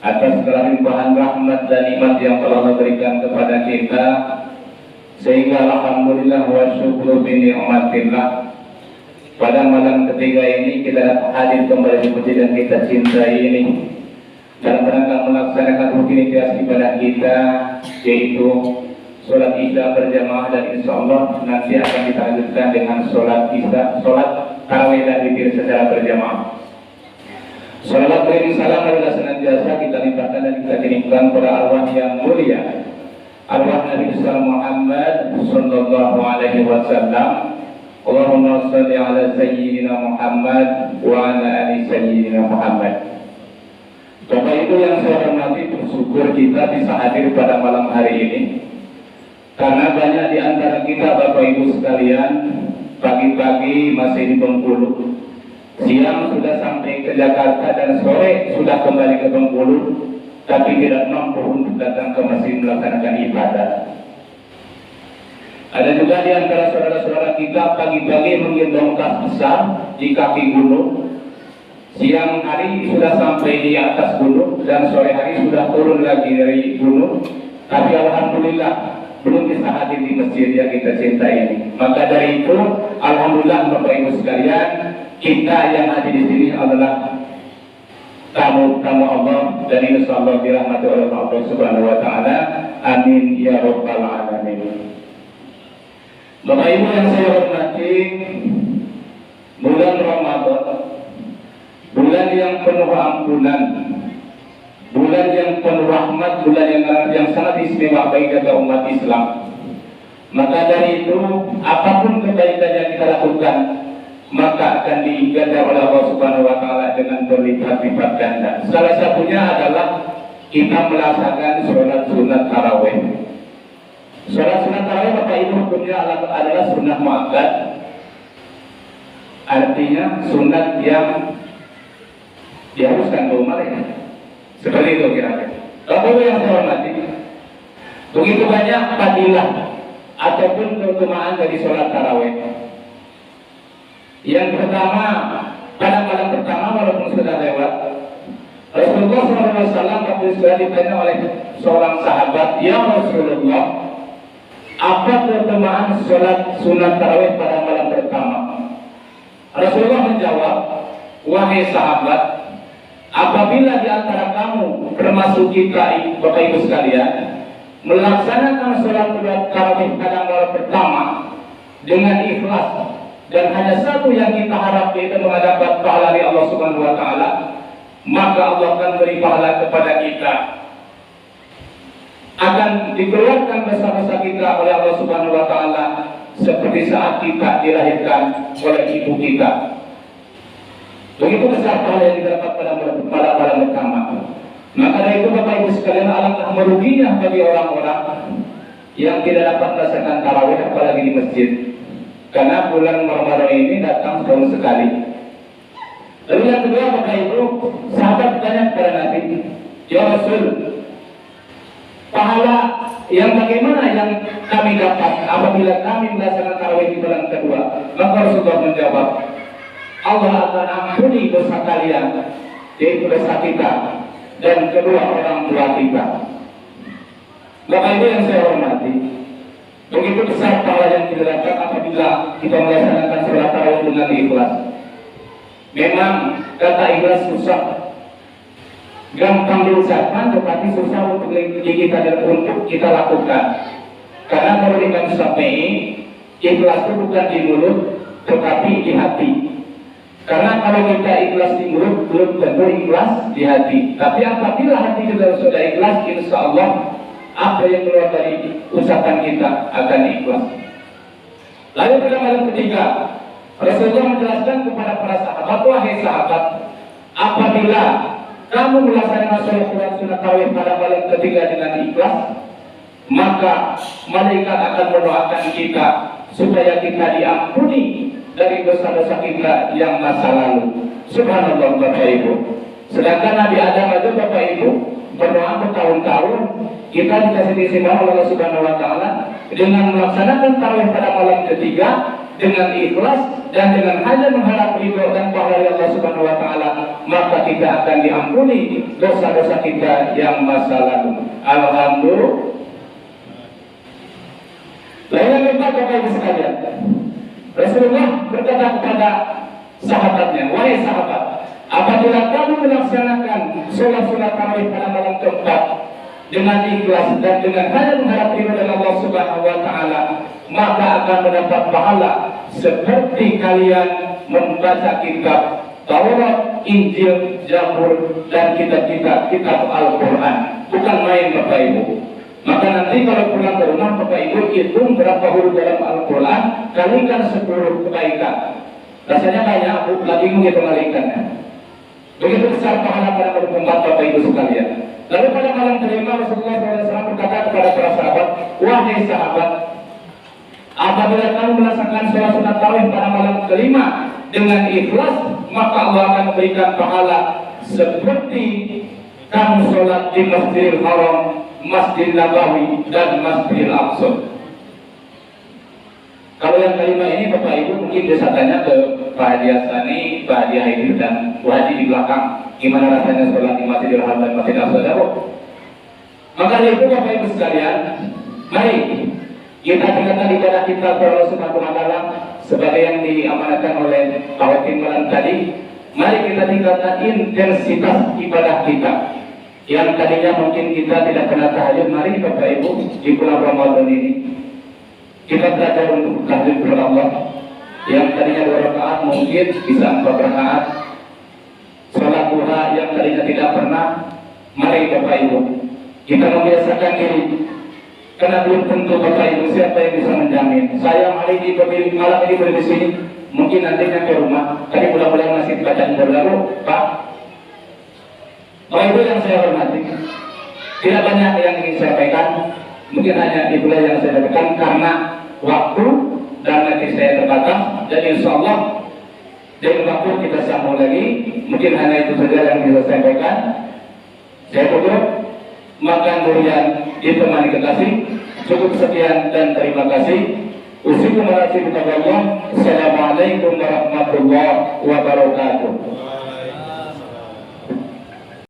atas segala limpahan rahmat dan nikmat yang telah Allah berikan kepada kita, sehingga alhamdulillah wa syukru bi ni'matillah. Pada malam ketiga ini kita dapat hadir kembali di masjid yang kita cintai ini dalam rangka melaksanakan rutinitas ibadah kita, yaitu sholat isya berjamaah, dan insya Allah nanti akan kita lanjutkan dengan sholat tarawih dan witir secara berjamaah. Salawat dan salam adalah senantiasa kita limpahkan dan kita kirimkan pada arwah yang mulia, arwah Nabi Muhammad sallallahu alaihi wasallam. Allahumma shalli ala sayyidina Muhammad wa ala ali sayyidina Muhammad. Bapak Ibu yang saya hormati, bersyukur kita bisa hadir pada malam hari ini, karena banyak di antara kita Bapak Ibu sekalian pagi-pagi masih di Bengkulu, siang sudah sampai ke Jakarta, dan sore sudah kembali ke Bengkulu, tapi tidak mampu untuk datang ke masjid melaksanakan ibadah. Ada juga di antara saudara-saudara kita pagi-pagi menggendong tas besar di kaki gunung, siang hari sudah sampai di atas gunung, dan sore hari sudah turun lagi dari gunung, tapi alhamdulillah belum bisa hadir di masjid yang kita cintai ini. Maka dari itu, alhamdulillah Bapak Ibu sekalian, kita yang hadir di sini adalah tamu-tamu Allah, dan insyaallah dirahmati oleh Allah Subhanahu wa taala. Amin ya rabbal alamin. Bapak Ibu yang saya hormati, bulan Ramadan, bulan yang penuh ampunan, bulan yang penuh rahmat, bulan yang sangat istimewa bagi kita umat Islam. Maka dari itu, apapun kebaikan yang kita lakukan, maka akan diganda oleh Allah Subhanahu wa taala dengan berlipat-lipat ganda. Salah satunya adalah kita melaksanakan sholat sunat tarawih. Sholat sunat tarawih Bapak Ibu hukumnya adalah sunnah muakkad, artinya sunat yang diharuskan ke umat ya. Seperti itu kira-kira. Bapak Ibu yang saya hormati, begitu banyak fadilah ataupun keutamaan dari sholat tarawih. Yang pertama, pada malam pertama walaupun sudah lewat, Rasulullah SAW waktu sudah ditanya oleh seorang sahabat, "Ya Rasulullah, apa keutamaan sholat sunat tarawih pada malam pertama?" Rasulullah menjawab, "Wahai sahabat, apabila di antara kamu termasuk kita Bapak Ibu sekalian melaksanakan sholat tarawih pada malam pertama dengan ikhlas, dan hanya satu yang kita harap, yaitu menghadap pahala dari Allah Subhanahu wa taala, maka Allah akan beri pahala kepada kita. Akan dikeluarkan dosa-dosa kita oleh Allah Subhanahu wa taala seperti saat kita dilahirkan oleh ibu kita." Begitu besar pahala yang didapat pada malam pertama. Maka dari itu Bapak Ibu sekalian, alangkah meruginya bagi orang-orang yang tidak dapat melaksanakan tarawih apalagi di masjid. Karena bulan Ramadan ini datang setahun sekali. Lalu yang kedua Bapak Ibu, sahabat bertanya kepada Nabi, "Ya Rasul, pahala yang bagaimana yang kami dapat apabila kami melaksanakan tarawih di bulan kedua?" Maka Rasulullah menjawab, "Allah akan ampuni dosa kalian, yaitu dosa kita dan kedua orang tua kita." Bapak Ibu yang saya hormati, begitu besar pahala yang kita dapat apabila kita melaksanakan sholat tarawih dengan ikhlas. Memang kata ikhlas susah, gampang diucapkan tetapi susah untuk kita dan untuk kita lakukan. Karena kalau Imam Syafi'i, ikhlas itu bukan di mulut tetapi di hati. Karena kalau kita ikhlas di mulut belum tentu ikhlas di hati. Tapi apabila hati kita sudah ikhlas, insya Allah apa yang keluar dari ucapan kita akan ikhlas. Lalu pada malam ketiga, Rasulullah menjelaskan kepada para sahabat, "Wahai sahabat, apabila kamu melaksanakan sholat sunat tarawih pada malam ketiga dengan ikhlas, maka malaikat akan mendoakan kita supaya kita diampuni dari dosa-dosa kita yang masa lalu." Subhanallah Bapak Ibu. Sedangkan Nabi Adam aja Bapak Ibu berdoa bertahun-tahun, kita dikasih keistimewaan oleh Allah Subhanahu wa taala dengan melaksanakan tarawih pada malam ketiga, dengan ikhlas dan dengan hanya mengharap ridho dan pahala dari Allah Subhanahu wa taala, maka kita akan diampuni dosa-dosa kita yang masa lalu. Alhamdulillah. Lain lagi Bapak Ibu sekalian, Rasulullah berkata kepada sahabatnya, wahai sahabat, apabila kamu melaksanakan sholat-sholat tarawih pada malam keempat dengan ikhlas dan dengan hanya mengharap ridho dari Allah Subhanahu wa taala, maka akan mendapat pahala seperti kalian membaca kitab Taurat, Injil, Zabur, dan kitab Al-Quran. Bukan main Bapak Ibu. Maka nanti kalau pulang ke rumah Bapak Ibu hitung berapa huruf dalam Al-Quran, kalikan 10 kebaikan. Rasanya banyak, lagi menghitung kalikannya. Begitu besar pahala pada malam keempat Bapak Ibu sekalian. Lalu pada malam kelima Rasulullah SAW berkata kepada para sahabat, wahai sahabat, apabila kamu melaksanakan sholat sunat tarawih pada malam kelima dengan ikhlas, maka Allah akan memberikan pahala seperti kamu sholat di Masjidil Haram, Masjid Nabawi, dan Masjidil Aqsa. Kalau yang kelima ini Bapak Ibu mungkin bisa tanya ke Pak Haji Asani, Pak Haji Haidil, dan Bu Haji di belakang, gimana rasanya sholat di Masjidil Haram dan Masjidil Aqsa. Maka itu Bapak Ibu sekalian, mari kita tingkatkan ibadah kita kepada Allah Subhanahu wa taala sebagai yang diamanatkan oleh Pak Hakim malam tadi. Mari kita tingkatkan intensitas ibadah kita. Yang tadinya mungkin kita tidak pernah tahajud, mari Bapak Ibu di bulan Ramadan ini kita belajar untuk tahajud kepada Allah. Yang tadinya 2 rakaat mungkin bisa 4 rakaat. Salat duha yang tadinya tidak pernah, mari Bapak Ibu kita membiasakan diri. Karena belum tentu Bapak Ibu siapa yang bisa menjamin. Saya hari ini malam ini berdiri di sini, mungkin nantinya ke rumah. Tadi mudah-mudahan masih bacaan berlalu, Pak. Bapak Ibu yang saya hormati, tidak banyak yang ingin saya sampaikan. Mungkin hanya itulah yang saya sampaikan karena waktu dan nanti saya terbatas. Jadi insya Allah dari waktu kita sambung lagi. Mungkin hanya itu saja yang bisa saya sampaikan. Saya tutup. Makan durian ditemani kekasih. Cukup sekian dan terima kasih. Assalamualaikum warahmatullahi wabarakatuh.